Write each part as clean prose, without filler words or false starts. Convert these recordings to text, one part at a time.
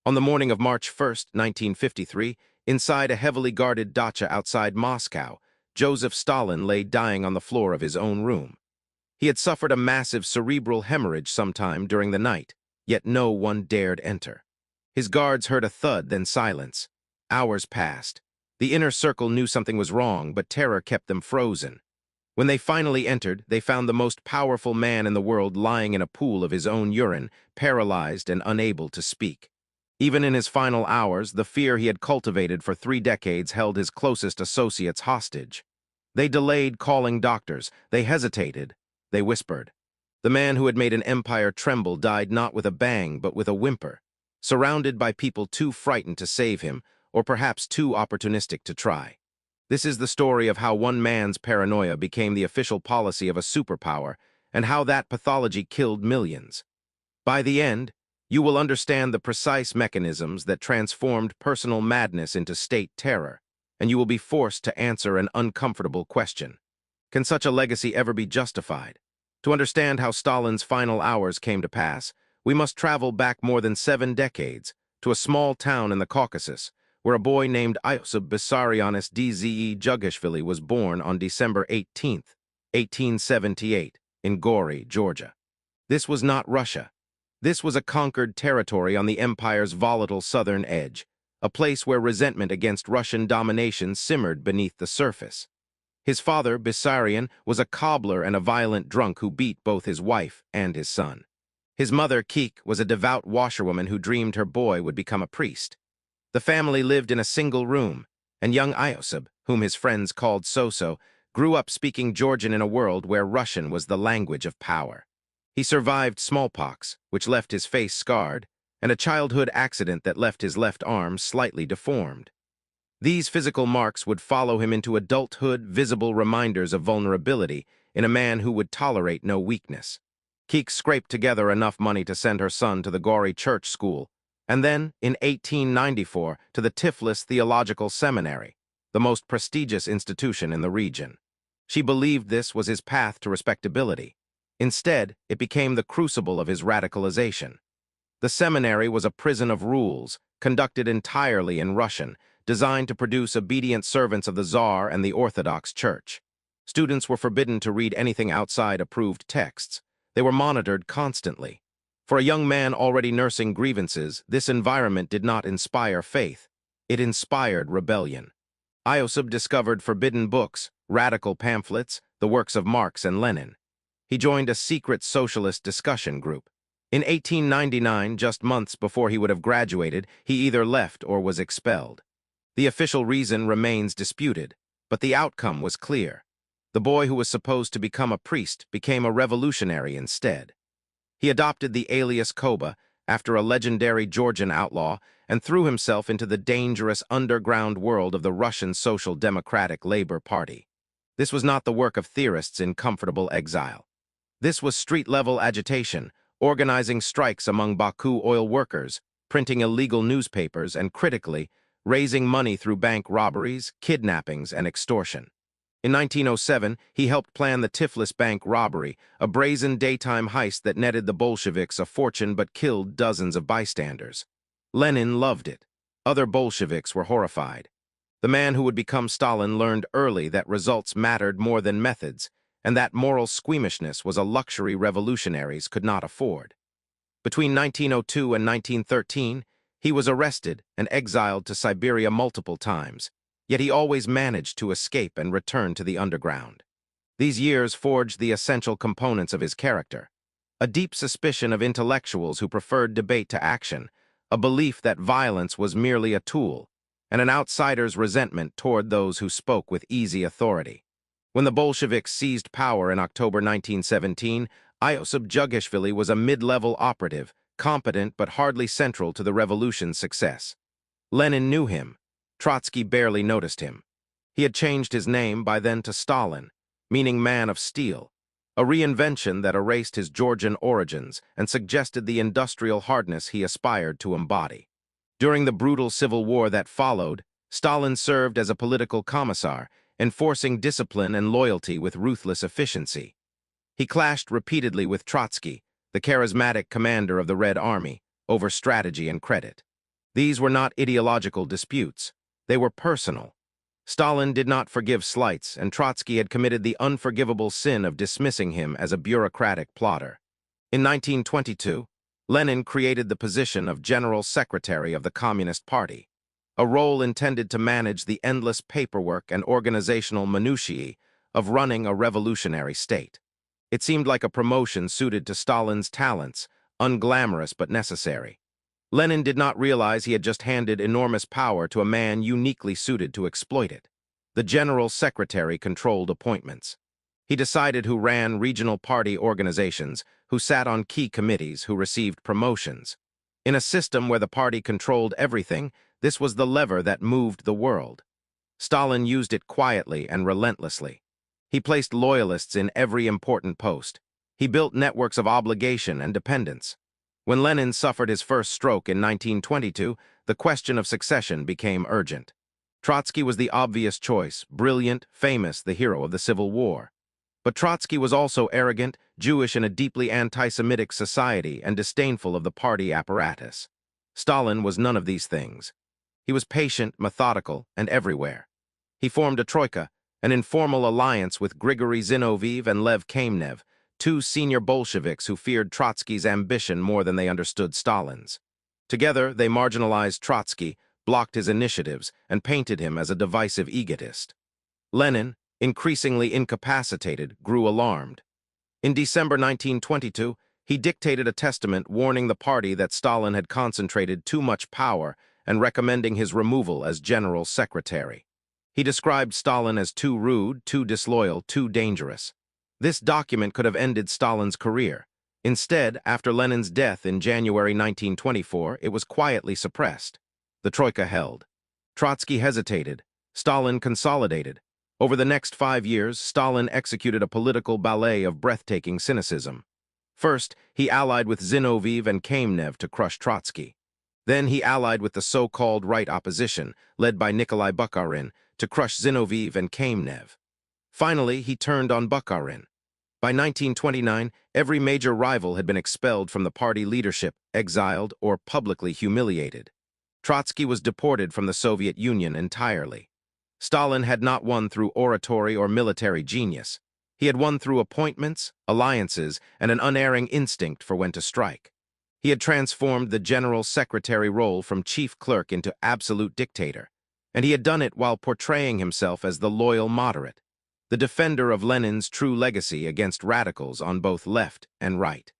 On the morning of March 1st, 1953, inside a heavily guarded dacha outside Moscow, Joseph Stalin lay dying on the floor of his own room. He had suffered a massive cerebral hemorrhage sometime during the night, yet no one dared enter. His guards heard a thud, then silence. Hours passed. The inner circle knew something was wrong, but terror kept them frozen. When they finally entered, they found the most powerful man in the world lying in a pool of his own urine, paralyzed and unable to speak. Even in his final hours, the fear he had cultivated for 3 decades held his closest associates hostage. They delayed calling doctors. They hesitated. They whispered. The man who had made an empire tremble died not with a bang, but with a whimper, surrounded by people too frightened to save him, or perhaps too opportunistic to try. This is the story of how one man's paranoia became the official policy of a superpower, and how that pathology killed millions. By the end, you will understand the precise mechanisms that transformed personal madness into state terror, and you will be forced to answer an uncomfortable question. Can such a legacy ever be justified? To understand how Stalin's final hours came to pass, we must travel back more than 7 decades to a small town in the Caucasus, where a boy named Joseph Vissarionis Dzhugashvili was born on December 18, 1878, in Gori, Georgia. This was not Russia. This was a conquered territory on the empire's volatile southern edge, a place where resentment against Russian domination simmered beneath the surface. His father, Vissarion, was a cobbler and a violent drunk who beat both his wife and his son. His mother, Kik, was a devout washerwoman who dreamed her boy would become a priest. The family lived in a single room, and young Iosib, whom his friends called Soso, grew up speaking Georgian in a world where Russian was the language of power. He survived smallpox, which left his face scarred, and a childhood accident that left his left arm slightly deformed. These physical marks would follow him into adulthood, visible reminders of vulnerability in a man who would tolerate no weakness. Kik scraped together enough money to send her son to the Gori church school, and then, in 1894, to the Tiflis Theological Seminary, the most prestigious institution in the region. She believed this was his path to respectability. Instead, it became the crucible of his radicalization. The seminary was a prison of rules, conducted entirely in Russian, designed to produce obedient servants of the Tsar and the Orthodox Church. Students were forbidden to read anything outside approved texts. They were monitored constantly. For a young man already nursing grievances, this environment did not inspire faith. It inspired rebellion. Iosib discovered forbidden books, radical pamphlets, the works of Marx and Lenin. He joined a secret socialist discussion group. In 1899, just months before he would have graduated, he either left or was expelled. The official reason remains disputed, but the outcome was clear. The boy who was supposed to become a priest became a revolutionary instead. He adopted the alias Koba after a legendary Georgian outlaw and threw himself into the dangerous underground world of the Russian Social Democratic Labor Party. This was not the work of theorists in comfortable exile. This was street-level agitation, organizing strikes among Baku oil workers, printing illegal newspapers, and critically, raising money through bank robberies, kidnappings, and extortion. In 1907, he helped plan the Tiflis bank robbery, a brazen daytime heist that netted the Bolsheviks a fortune but killed dozens of bystanders. Lenin loved it. Other Bolsheviks were horrified. The man who would become Stalin learned early that results mattered more than methods, and that moral squeamishness was a luxury revolutionaries could not afford. Between 1902 and 1913, he was arrested and exiled to Siberia multiple times, yet he always managed to escape and return to the underground. These years forged the essential components of his character: a deep suspicion of intellectuals who preferred debate to action, a belief that violence was merely a tool, and an outsider's resentment toward those who spoke with easy authority. When the Bolsheviks seized power in October 1917, Joseph Dzhugashvili was a mid-level operative, competent but hardly central to the revolution's success. Lenin knew him. Trotsky barely noticed him. He had changed his name by then to Stalin, meaning man of steel, a reinvention that erased his Georgian origins and suggested the industrial hardness he aspired to embody. During the brutal civil war that followed, Stalin served as a political commissar, enforcing discipline and loyalty with ruthless efficiency. He clashed repeatedly with Trotsky, the charismatic commander of the Red Army, over strategy and credit. These were not ideological disputes. They were personal. Stalin did not forgive slights, and Trotsky had committed the unforgivable sin of dismissing him as a bureaucratic plotter. In 1922, Lenin created the position of General Secretary of the Communist Party, a role intended to manage the endless paperwork and organizational minutiae of running a revolutionary state. It seemed like a promotion suited to Stalin's talents, unglamorous but necessary. Lenin did not realize he had just handed enormous power to a man uniquely suited to exploit it. The General Secretary controlled appointments. He decided who ran regional party organizations, who sat on key committees, who received promotions. In a system where the party controlled everything, this was the lever that moved the world. Stalin used it quietly and relentlessly. He placed loyalists in every important post. He built networks of obligation and dependence. When Lenin suffered his first stroke in 1922, the question of succession became urgent. Trotsky was the obvious choice, brilliant, famous, the hero of the Civil War. But Trotsky was also arrogant, Jewish in a deeply anti-Semitic society, and disdainful of the party apparatus. Stalin was none of these things. He was patient, methodical, and everywhere. He formed a troika, an informal alliance with Grigory Zinoviev and Lev Kamenev, two senior Bolsheviks who feared Trotsky's ambition more than they understood Stalin's. Together, they marginalized Trotsky, blocked his initiatives, and painted him as a divisive egotist. Lenin, increasingly incapacitated, grew alarmed. In December 1922, he dictated a testament warning the party that Stalin had concentrated too much power and recommending his removal as general secretary. He described Stalin as too rude, too disloyal, too dangerous. This document could have ended Stalin's career. Instead, after Lenin's death in January 1924, it was quietly suppressed. The Troika held. Trotsky hesitated. Stalin consolidated. Over the next 5 years, Stalin executed a political ballet of breathtaking cynicism. First, he allied with Zinoviev and Kamenev to crush Trotsky. Then he allied with the so-called right opposition, led by Nikolai Bukharin, to crush Zinoviev and Kamenev. Finally, he turned on Bukharin. By 1929, every major rival had been expelled from the party leadership, exiled, or publicly humiliated. Trotsky was deported from the Soviet Union entirely. Stalin had not won through oratory or military genius. He had won through appointments, alliances, and an unerring instinct for when to strike. He had transformed the general secretary role from chief clerk into absolute dictator, and he had done it while portraying himself as the loyal moderate, the defender of Lenin's true legacy against radicals on both left and right.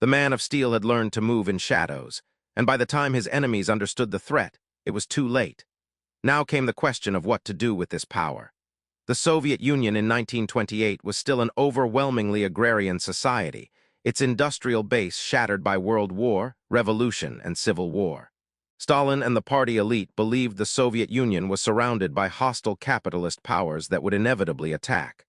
The man of steel had learned to move in shadows, and by the time his enemies understood the threat, it was too late. Now came the question of what to do with this power. The Soviet Union in 1928 was still an overwhelmingly agrarian society, its industrial base shattered by World War, revolution, and civil war. Stalin and the party elite believed the Soviet Union was surrounded by hostile capitalist powers that would inevitably attack.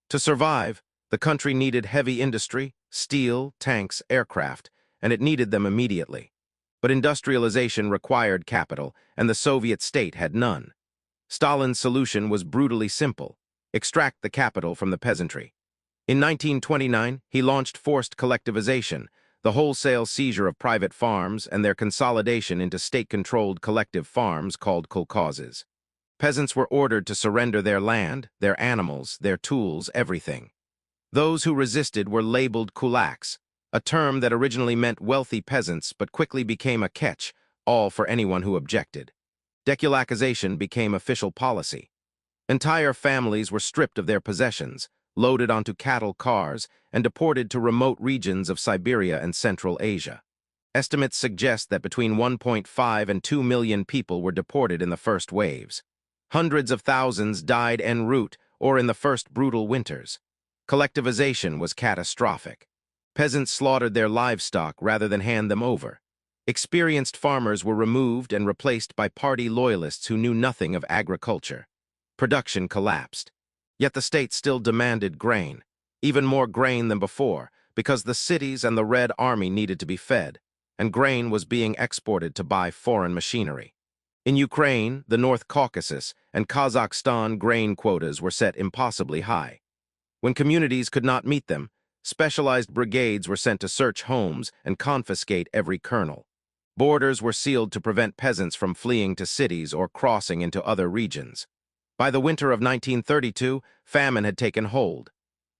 To survive, the country needed heavy industry, steel, tanks, aircraft, and it needed them immediately. But industrialization required capital, and the Soviet state had none. Stalin's solution was brutally simple: extract the capital from the peasantry. In 1929, he launched forced collectivization, the wholesale seizure of private farms and their consolidation into state-controlled collective farms called kolkhozes. Peasants were ordered to surrender their land, their animals, their tools, everything. Those who resisted were labeled kulaks, a term that originally meant wealthy peasants but quickly became a catch, all for anyone who objected. Dekulakization became official policy. Entire families were stripped of their possessions, loaded onto cattle cars, and deported to remote regions of Siberia and Central Asia. Estimates suggest that between 1.5 and 2 million people were deported in the first waves. Hundreds of thousands died en route or in the first brutal winters. Collectivization was catastrophic. Peasants slaughtered their livestock rather than hand them over. Experienced farmers were removed and replaced by party loyalists who knew nothing of agriculture. Production collapsed. Yet the state still demanded grain, even more grain than before, because the cities and the Red Army needed to be fed, and grain was being exported to buy foreign machinery. In Ukraine, the North Caucasus, and Kazakhstan, grain quotas were set impossibly high. When communities could not meet them, specialized brigades were sent to search homes and confiscate every kernel. Borders were sealed to prevent peasants from fleeing to cities or crossing into other regions. By the winter of 1932, famine had taken hold.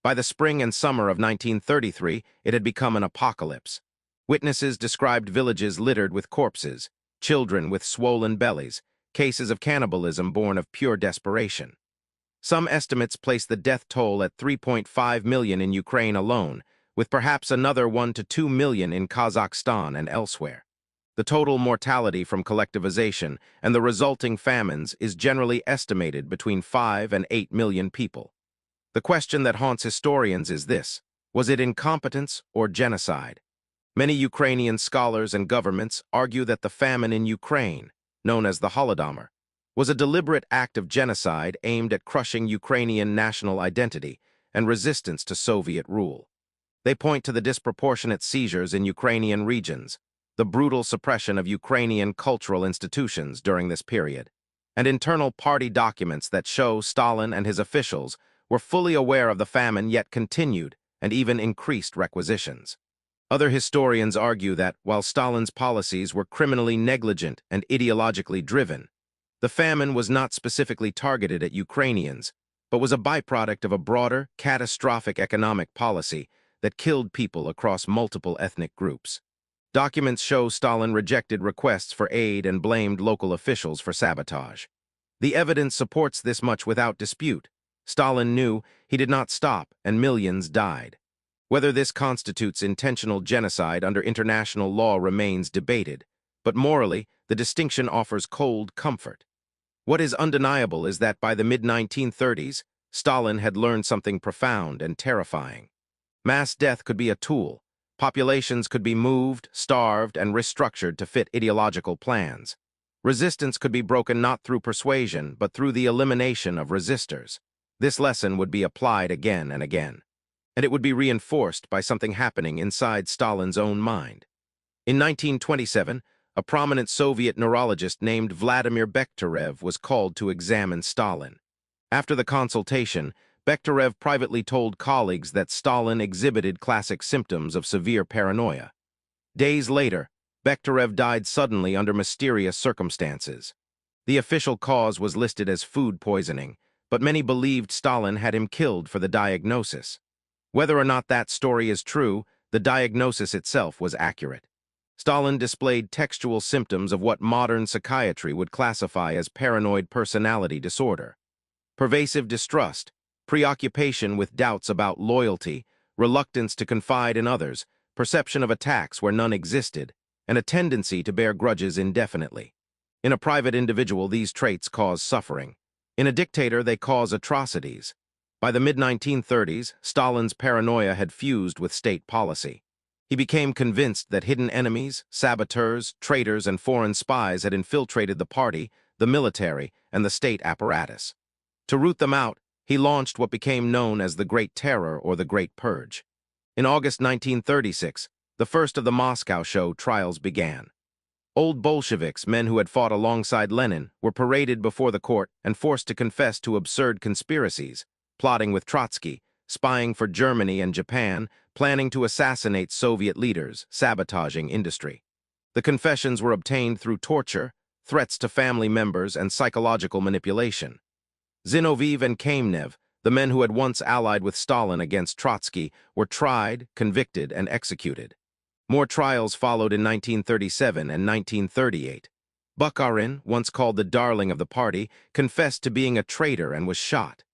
By the spring and summer of 1933, it had become an apocalypse. Witnesses described villages littered with corpses, children with swollen bellies, cases of cannibalism born of pure desperation. Some estimates place the death toll at 3.5 million in Ukraine alone, with perhaps another 1 to 2 million in Kazakhstan and elsewhere. The total mortality from collectivization and the resulting famines is generally estimated between 5 and 8 million people. The question that haunts historians is this: was it incompetence or genocide? Many Ukrainian scholars and governments argue that the famine in Ukraine, known as the Holodomor, was a deliberate act of genocide aimed at crushing Ukrainian national identity and resistance to Soviet rule. They point to the disproportionate seizures in Ukrainian regions, the brutal suppression of Ukrainian cultural institutions during this period, and internal party documents that show Stalin and his officials were fully aware of the famine yet continued and even increased requisitions. Other historians argue that, while Stalin's policies were criminally negligent and ideologically driven, the famine was not specifically targeted at Ukrainians, but was a byproduct of a broader, catastrophic economic policy that killed people across multiple ethnic groups. Documents show Stalin rejected requests for aid and blamed local officials for sabotage. The evidence supports this much without dispute. Stalin knew he did not stop, and millions died. Whether this constitutes intentional genocide under international law remains debated, but morally, the distinction offers cold comfort. What is undeniable is that by the mid-1930s, Stalin had learned something profound and terrifying. Mass death could be a tool. Populations could be moved, starved, and restructured to fit ideological plans. Resistance could be broken not through persuasion, but through the elimination of resistors. This lesson would be applied again and again, and it would be reinforced by something happening inside Stalin's own mind. In 1927, a prominent Soviet neurologist named Vladimir Bekhterev was called to examine Stalin. After the consultation, Bekhterev privately told colleagues that Stalin exhibited classic symptoms of severe paranoia. Days later, Bekhterev died suddenly under mysterious circumstances. The official cause was listed as food poisoning, but many believed Stalin had him killed for the diagnosis. Whether or not that story is true, the diagnosis itself was accurate. Stalin displayed textual symptoms of what modern psychiatry would classify as paranoid personality disorder. Pervasive distrust, preoccupation with doubts about loyalty, reluctance to confide in others, perception of attacks where none existed, and a tendency to bear grudges indefinitely. In a private individual, these traits cause suffering. In a dictator, they cause atrocities. By the mid-1930s, Stalin's paranoia had fused with state policy. He became convinced that hidden enemies, saboteurs, traitors, and foreign spies had infiltrated the party, the military, and the state apparatus. To root them out, he launched what became known as the Great Terror or the Great Purge. In August 1936, the first of the Moscow show trials began. Old Bolsheviks, men who had fought alongside Lenin, were paraded before the court and forced to confess to absurd conspiracies, plotting with Trotsky, spying for Germany and Japan, planning to assassinate Soviet leaders, sabotaging industry. The confessions were obtained through torture, threats to family members, and psychological manipulation. Zinoviev and Kamenev, the men who had once allied with Stalin against Trotsky, were tried, convicted, and executed. More trials followed in 1937 and 1938. Bukharin, once called the darling of the party, confessed to being a traitor and was shot.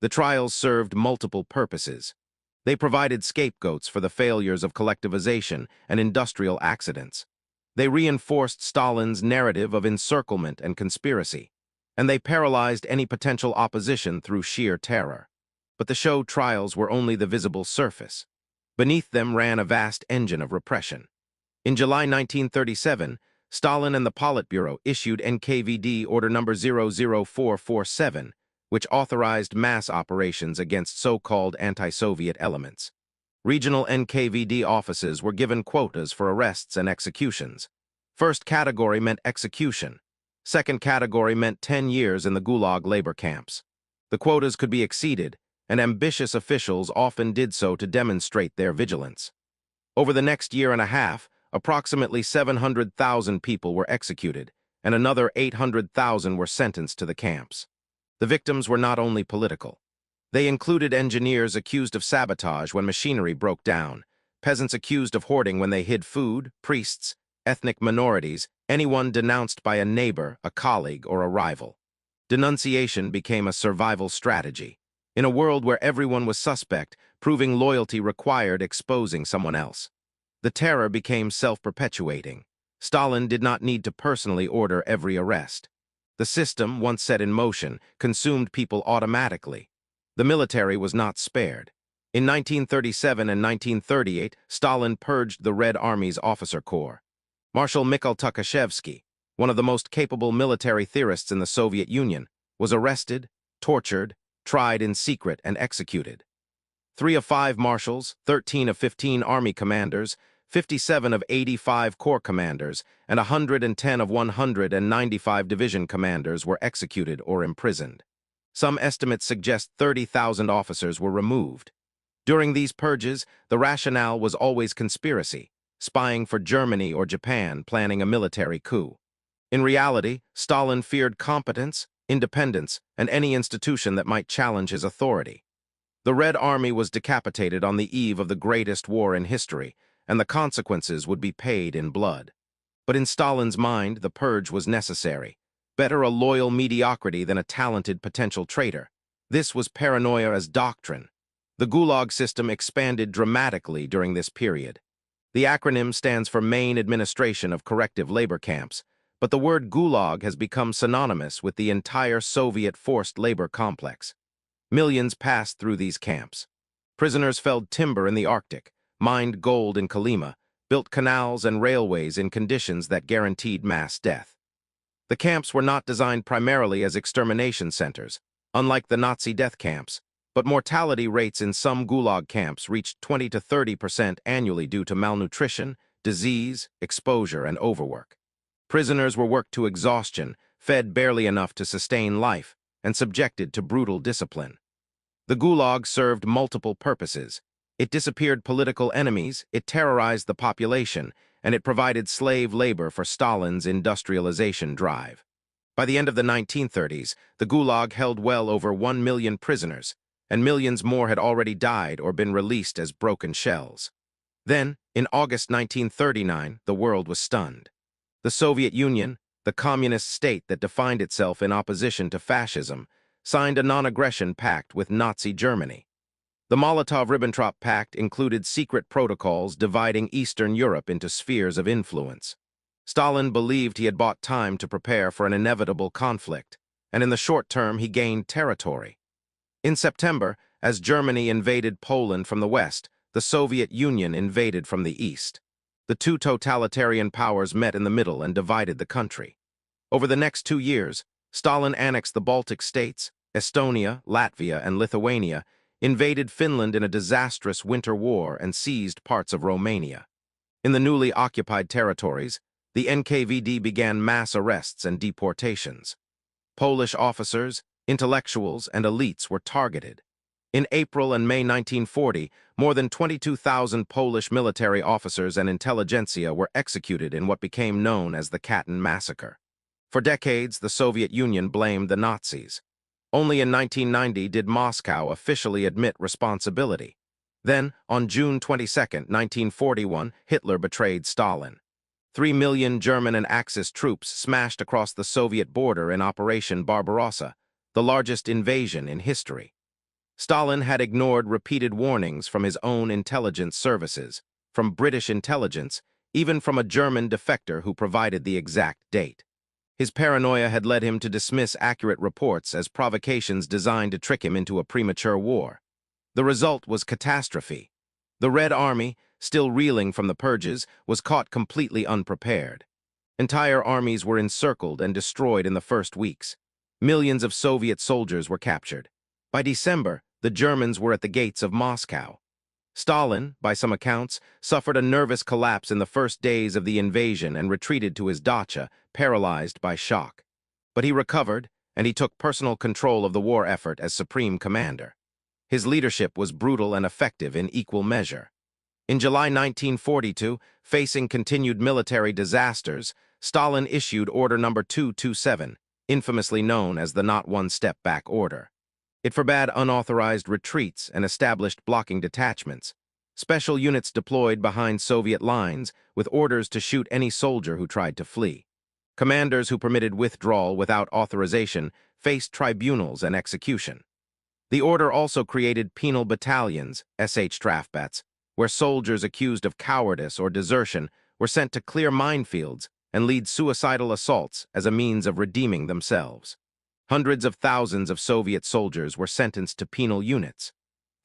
The trials served multiple purposes. They provided scapegoats for the failures of collectivization and industrial accidents. They reinforced Stalin's narrative of encirclement and conspiracy, and they paralyzed any potential opposition through sheer terror. But the show trials were only the visible surface. Beneath them ran a vast engine of repression. In July 1937, Stalin and the Politburo issued NKVD Order No. 00447, which authorized mass operations against so-called anti-Soviet elements. Regional NKVD offices were given quotas for arrests and executions. First category meant execution. Second category meant 10 years in the Gulag labor camps. The quotas could be exceeded, and ambitious officials often did so to demonstrate their vigilance. Over the next year and a half, approximately 700,000 people were executed, and another 800,000 were sentenced to the camps. The victims were not only political. They included engineers accused of sabotage when machinery broke down, peasants accused of hoarding when they hid food, priests, ethnic minorities, anyone denounced by a neighbor, a colleague, or a rival. Denunciation became a survival strategy. In a world where everyone was suspect, proving loyalty required exposing someone else. The terror became self-perpetuating. Stalin did not need to personally order every arrest. The system, once set in motion, consumed people automatically. The military was not spared. In 1937 and 1938, Stalin purged the Red Army's officer corps. Marshal Mikhail Tukhachevsky, one of the most capable military theorists in the Soviet Union, was arrested, tortured, tried in secret, and executed. 3 of 5 marshals, 13 of 15 army commanders, 57 of 85 corps commanders, and 110 of 195 division commanders were executed or imprisoned. Some estimates suggest 30,000 officers were removed. During these purges, the rationale was always conspiracy, spying for Germany or Japan, planning a military coup. In reality, Stalin feared competence, independence, and any institution that might challenge his authority. The Red Army was decapitated on the eve of the greatest war in history, and the consequences would be paid in blood. But in Stalin's mind, the purge was necessary. Better a loyal mediocrity than a talented potential traitor. This was paranoia as doctrine. The Gulag system expanded dramatically during this period. The acronym stands for Main Administration of Corrective Labor Camps, but the word Gulag has become synonymous with the entire Soviet forced labor complex. Millions passed through these camps. Prisoners felled timber in the Arctic, mined gold in Kolyma, built canals and railways in conditions that guaranteed mass death. The camps were not designed primarily as extermination centers, unlike the Nazi death camps, but mortality rates in some Gulag camps reached 20 to 30% annually due to malnutrition, disease, exposure, and overwork. Prisoners were worked to exhaustion, fed barely enough to sustain life, and subjected to brutal discipline. The Gulag served multiple purposes. It disappeared political enemies, it terrorized the population, and it provided slave labor for Stalin's industrialization drive. By the end of the 1930s, the Gulag held well over 1 million prisoners, and millions more had already died or been released as broken shells. Then, in August 1939, the world was stunned. The Soviet Union, the communist state that defined itself in opposition to fascism, signed a non-aggression pact with Nazi Germany. The Molotov-Ribbentrop Pact included secret protocols dividing Eastern Europe into spheres of influence. Stalin believed he had bought time to prepare for an inevitable conflict, and in the short term he gained territory. In September, as Germany invaded Poland from the west, the Soviet Union invaded from the east. The two totalitarian powers met in the middle and divided the country. Over the next 2 years, Stalin annexed the Baltic states, Estonia, Latvia, and Lithuania, invaded Finland in a disastrous winter war, and seized parts of Romania. In the newly occupied territories, the NKVD began mass arrests and deportations. Polish officers, intellectuals, and elites were targeted. In April and May 1940, more than 22,000 Polish military officers and intelligentsia were executed in what became known as the Katyn Massacre. For decades, the Soviet Union blamed the Nazis. Only in 1990 did Moscow officially admit responsibility. Then, on June 22, 1941, Hitler betrayed Stalin. 3 million German and Axis troops smashed across the Soviet border in Operation Barbarossa, the largest invasion in history. Stalin had ignored repeated warnings from his own intelligence services, from British intelligence, even from a German defector who provided the exact date. His paranoia had led him to dismiss accurate reports as provocations designed to trick him into a premature war. The result was catastrophe. The Red Army, still reeling from the purges, was caught completely unprepared. Entire armies were encircled and destroyed in the first weeks. Millions of Soviet soldiers were captured. By December, the Germans were at the gates of Moscow. Stalin, by some accounts, suffered a nervous collapse in the first days of the invasion and retreated to his dacha, paralyzed by shock. But he recovered, and he took personal control of the war effort as supreme commander. His leadership was brutal and effective in equal measure. In July 1942, facing continued military disasters, Stalin issued Order No. 227, infamously known as the Not One Step Back Order. It forbade unauthorized retreats and established blocking detachments, special units deployed behind Soviet lines with orders to shoot any soldier who tried to flee. Commanders who permitted withdrawal without authorization faced tribunals and execution. The order also created penal battalions, SH Strafbats, where soldiers accused of cowardice or desertion were sent to clear minefields and lead suicidal assaults as a means of redeeming themselves. Hundreds of thousands of Soviet soldiers were sentenced to penal units.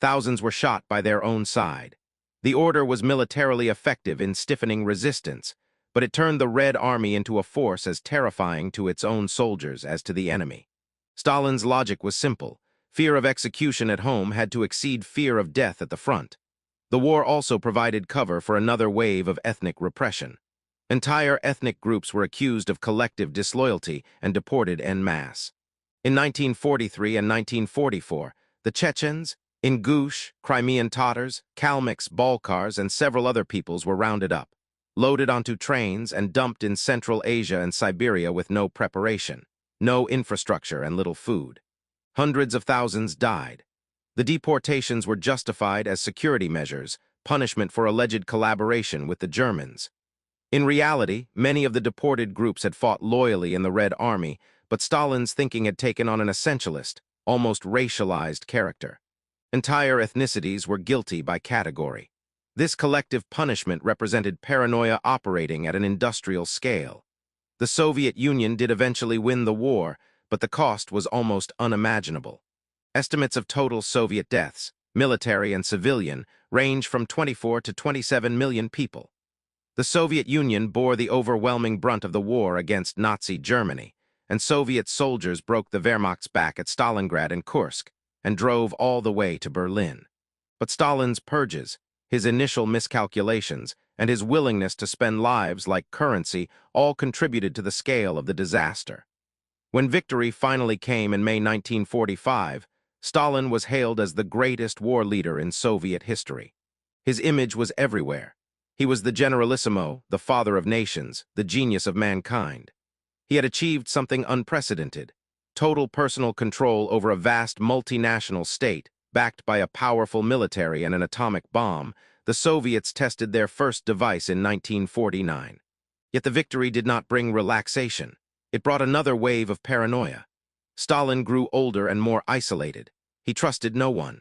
Thousands were shot by their own side. The order was militarily effective in stiffening resistance, but it turned the Red Army into a force as terrifying to its own soldiers as to the enemy. Stalin's logic was simple. Fear of execution at home had to exceed fear of death at the front. The war also provided cover for another wave of ethnic repression. Entire ethnic groups were accused of collective disloyalty and deported en masse. In 1943 and 1944, the Chechens, Ingush, Crimean Tatars, Kalmyks, Balkars, and several other peoples were rounded up, loaded onto trains, and dumped in Central Asia and Siberia with no preparation, no infrastructure, and little food. Hundreds of thousands died. The deportations were justified as security measures, punishment for alleged collaboration with the Germans. In reality, many of the deported groups had fought loyally in the Red Army, but Stalin's thinking had taken on an essentialist, almost racialized character. Entire ethnicities were guilty by category. This collective punishment represented paranoia operating at an industrial scale. The Soviet Union did eventually win the war, but the cost was almost unimaginable. Estimates of total Soviet deaths, military and civilian, range from 24 to 27 million people. The Soviet Union bore the overwhelming brunt of the war against Nazi Germany, and Soviet soldiers broke the Wehrmacht's back at Stalingrad and Kursk and drove all the way to Berlin. But Stalin's purges, his initial miscalculations, and his willingness to spend lives like currency all contributed to the scale of the disaster. When victory finally came in May 1945, Stalin was hailed as the greatest war leader in Soviet history. His image was everywhere. He was the generalissimo, the father of nations, the genius of mankind. He had achieved something unprecedented: total personal control over a vast multinational state, backed by a powerful military and an atomic bomb. The Soviets tested their first device in 1949. Yet the victory did not bring relaxation. It brought another wave of paranoia. Stalin grew older and more isolated. He trusted no one.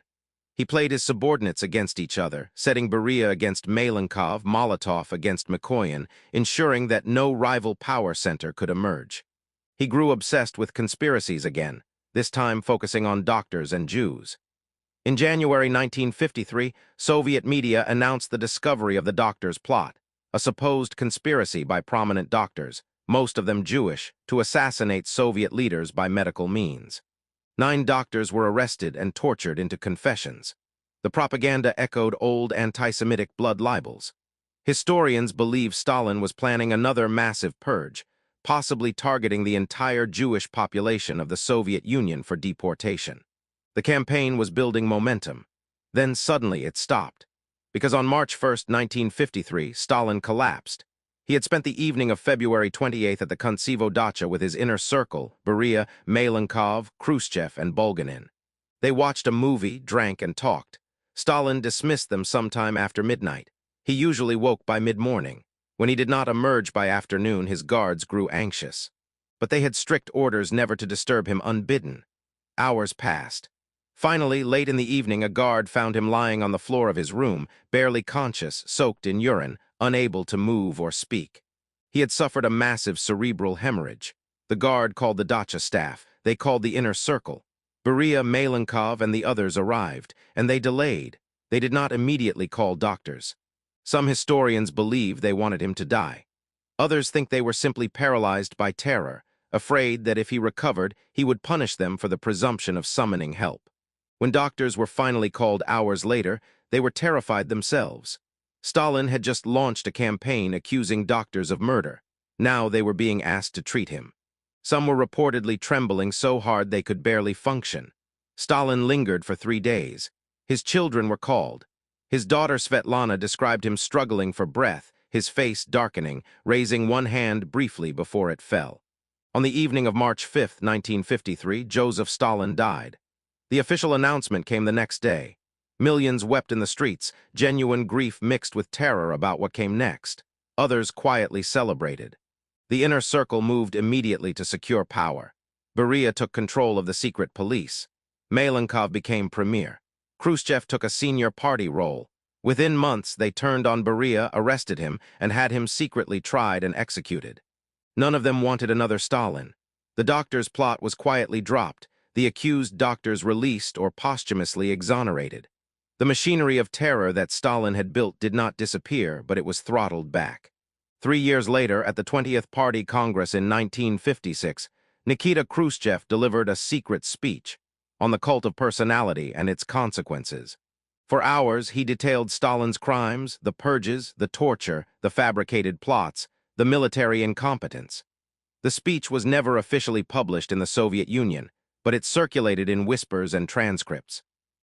He played his subordinates against each other, setting Beria against Malenkov, Molotov against Mikoyan, ensuring that no rival power center could emerge. He grew obsessed with conspiracies again, this time focusing on doctors and Jews. In January 1953, Soviet media announced the discovery of the doctors' plot, a supposed conspiracy by prominent doctors, most of them Jewish, to assassinate Soviet leaders by medical means. 9 doctors were arrested and tortured into confessions. The propaganda echoed old anti-Semitic blood libels. Historians believe Stalin was planning another massive purge, possibly targeting the entire Jewish population of the Soviet Union for deportation. The campaign was building momentum. Then suddenly it stopped, because on March 1, 1953, Stalin collapsed. He had spent the evening of February 28th at the Kuntsevo dacha with his inner circle, Beria, Malenkov, Khrushchev, and Bulganin. They watched a movie, drank, and talked. Stalin dismissed them sometime after midnight. He usually woke by mid-morning. When he did not emerge by afternoon, his guards grew anxious. But they had strict orders never to disturb him unbidden. Hours passed. Finally, late in the evening, a guard found him lying on the floor of his room, barely conscious, soaked in urine, unable to move or speak. He had suffered a massive cerebral hemorrhage. The guard called the dacha staff. They called the inner circle. Beria, Malenkov, and the others arrived, and they delayed. They did not immediately call doctors. Some historians believe they wanted him to die. Others think they were simply paralyzed by terror, afraid that if he recovered, he would punish them for the presumption of summoning help. When doctors were finally called hours later, they were terrified themselves. Stalin had just launched a campaign accusing doctors of murder. Now they were being asked to treat him. Some were reportedly trembling so hard they could barely function. Stalin lingered for 3 days. His children were called. His daughter Svetlana described him struggling for breath, his face darkening, raising one hand briefly before it fell. On the evening of March 5, 1953, Joseph Stalin died. The official announcement came the next day. Millions wept in the streets, genuine grief mixed with terror about what came next. Others quietly celebrated. The inner circle moved immediately to secure power. Beria took control of the secret police. Malenkov became premier. Khrushchev took a senior party role. Within months, they turned on Beria, arrested him, and had him secretly tried and executed. None of them wanted another Stalin. The doctor's plot was quietly dropped, the accused doctors released or posthumously exonerated. The machinery of terror that Stalin had built did not disappear, but it was throttled back. 3 years later, at the 20th Party Congress in 1956, Nikita Khrushchev delivered a secret speech on the cult of personality and its consequences. For hours, he detailed Stalin's crimes, the purges, the torture, the fabricated plots, the military incompetence. The speech was never officially published in the Soviet Union, but it circulated in whispers and transcripts.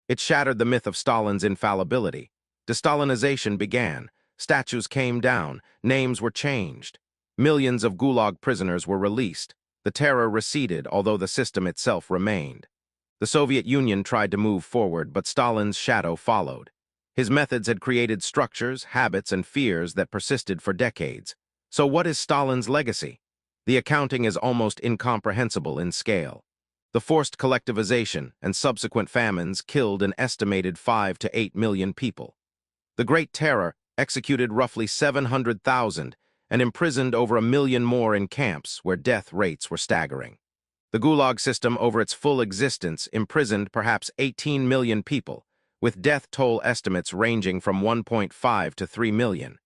It shattered the myth of Stalin's infallibility. De-Stalinization began. Statues came down. Names were changed. Millions of Gulag prisoners were released. The terror receded, although the system itself remained. The Soviet Union tried to move forward, but Stalin's shadow followed. His methods had created structures, habits, and fears that persisted for decades. So what is Stalin's legacy? The accounting is almost incomprehensible in scale. The forced collectivization and subsequent famines killed an estimated 5 to 8 million people. The Great Terror executed roughly 700,000 and imprisoned over 1 million more in camps where death rates were staggering. The Gulag system over its full existence imprisoned perhaps 18 million people, with death toll estimates ranging from 1.5 to 3 million.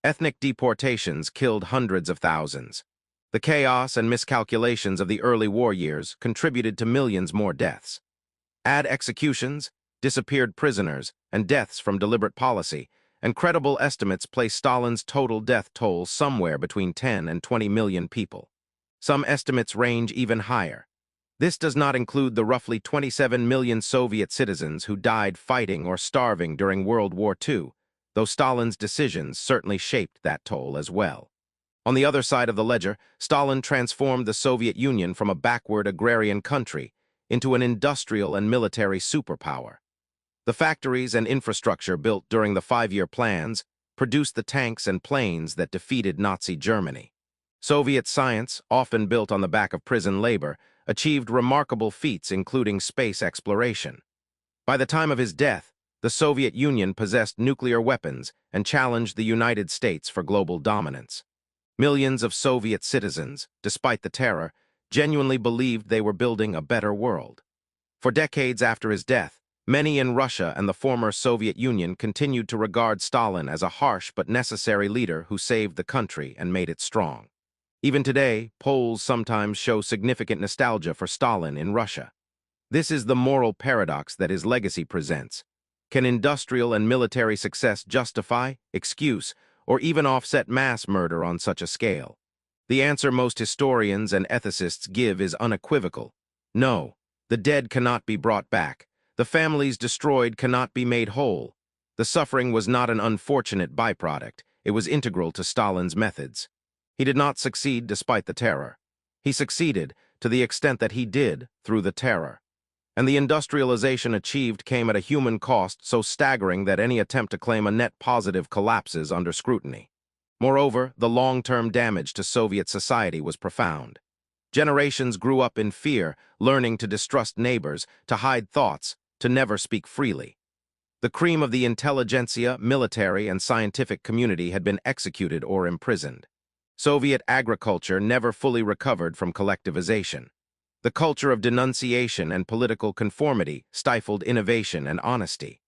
Ethnic deportations killed hundreds of thousands. The chaos and miscalculations of the early war years contributed to millions more deaths. Add executions, disappeared prisoners, and deaths from deliberate policy, and credible estimates place Stalin's total death toll somewhere between 10 and 20 million people. Some estimates range even higher. This does not include the roughly 27 million Soviet citizens who died fighting or starving during World War II, though Stalin's decisions certainly shaped that toll as well. On the other side of the ledger, Stalin transformed the Soviet Union from a backward agrarian country into an industrial and military superpower. The factories and infrastructure built during the 5-year plans produced the tanks and planes that defeated Nazi Germany. Soviet science, often built on the back of prison labor, achieved remarkable feats including space exploration. By the time of his death, the Soviet Union possessed nuclear weapons and challenged the United States for global dominance. Millions of Soviet citizens, despite the terror, genuinely believed they were building a better world. For decades after his death, many in Russia and the former Soviet Union continued to regard Stalin as a harsh but necessary leader who saved the country and made it strong. Even today, Poles sometimes show significant nostalgia for Stalin in Russia. This is the moral paradox that his legacy presents. Can industrial and military success justify, excuse, or even offset mass murder on such a scale? The answer most historians and ethicists give is unequivocal. No, the dead cannot be brought back. The families destroyed cannot be made whole. The suffering was not an unfortunate byproduct. It was integral to Stalin's methods. He did not succeed despite the terror. He succeeded to the extent that he did through the terror. And the industrialization achieved came at a human cost so staggering that any attempt to claim a net positive collapses under scrutiny. Moreover, the long-term damage to Soviet society was profound. Generations grew up in fear, learning to distrust neighbors, to hide thoughts, to never speak freely. The cream of the intelligentsia, military, and scientific community had been executed or imprisoned. Soviet agriculture never fully recovered from collectivization. The culture of denunciation and political conformity stifled innovation and honesty.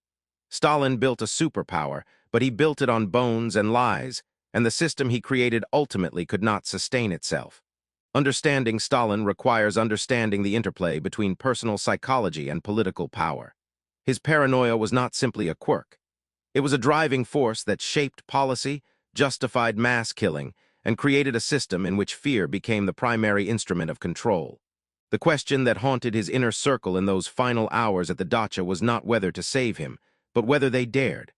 Stalin built a superpower, but he built it on bones and lies, and the system he created ultimately could not sustain itself. Understanding Stalin requires understanding the interplay between personal psychology and political power. His paranoia was not simply a quirk. It was a driving force that shaped policy, justified mass killing, and created a system in which fear became the primary instrument of control. The question that haunted his inner circle in those final hours at the dacha was not whether to save him, but whether they dared.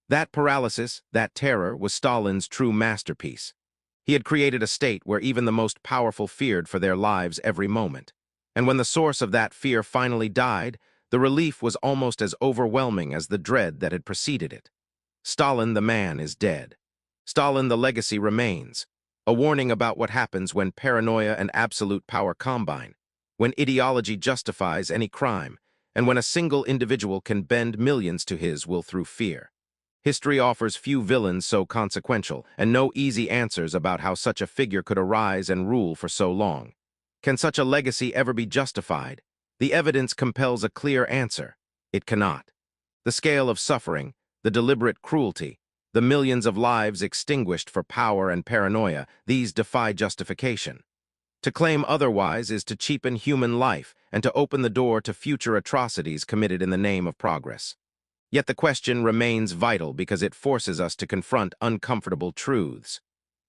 That paralysis, that terror, was Stalin's true masterpiece. He had created a state where even the most powerful feared for their lives every moment. And when the source of that fear finally died, the relief was almost as overwhelming as the dread that had preceded it. Stalin the man is dead. Stalin the legacy remains, a warning about what happens when paranoia and absolute power combine, when ideology justifies any crime, and when a single individual can bend millions to his will through fear. History offers few villains so consequential, and no easy answers about how such a figure could arise and rule for so long. Can such a legacy ever be justified? The evidence compels a clear answer. It cannot. The scale of suffering, the deliberate cruelty, the millions of lives extinguished for power and paranoia, these defy justification. To claim otherwise is to cheapen human life and to open the door to future atrocities committed in the name of progress. Yet the question remains vital because it forces us to confront uncomfortable truths.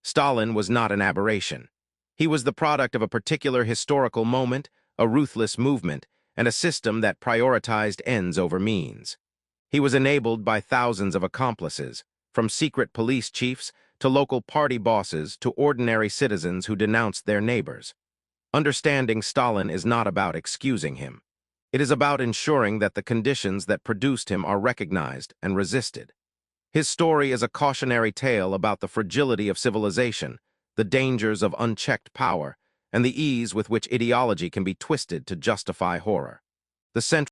Stalin was not an aberration. He was the product of a particular historical moment, a ruthless movement, and a system that prioritized ends over means. He was enabled by thousands of accomplices, from secret police chiefs to local party bosses to ordinary citizens who denounced their neighbors. Understanding Stalin is not about excusing him. It is about ensuring that the conditions that produced him are recognized and resisted. His story is a cautionary tale about the fragility of civilization, the dangers of unchecked power, and the ease with which ideology can be twisted to justify horror. The central